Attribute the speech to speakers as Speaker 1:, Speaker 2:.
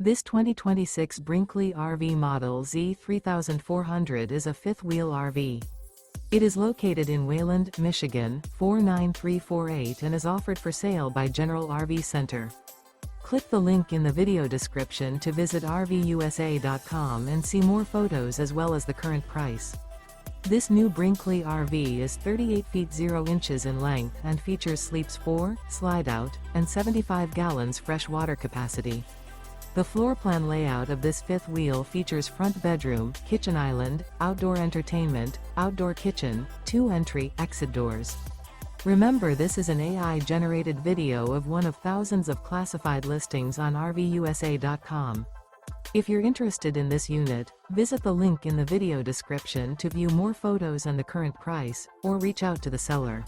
Speaker 1: This 2026 Brinkley RV Model Z 3400 is a fifth-wheel RV. It is located in Wayland, Michigan, 49348 and is offered for sale by General RV Center. Click the link in the video description to visit RVUSA.com and see more photos as well as the current price. This new Brinkley RV is 38 feet 0 inches in length and features sleeps 4, Slideout, and 75 gallons fresh water capacity. The floor plan layout of this fifth wheel features front bedroom, kitchen island, outdoor entertainment, outdoor kitchen, 2 entry/exit doors. Remember, this is an AI-generated video of one of thousands of classified listings on RVUSA.com. If you're interested in this unit, visit the link in the video description to view more photos and the current price, or reach out to the seller.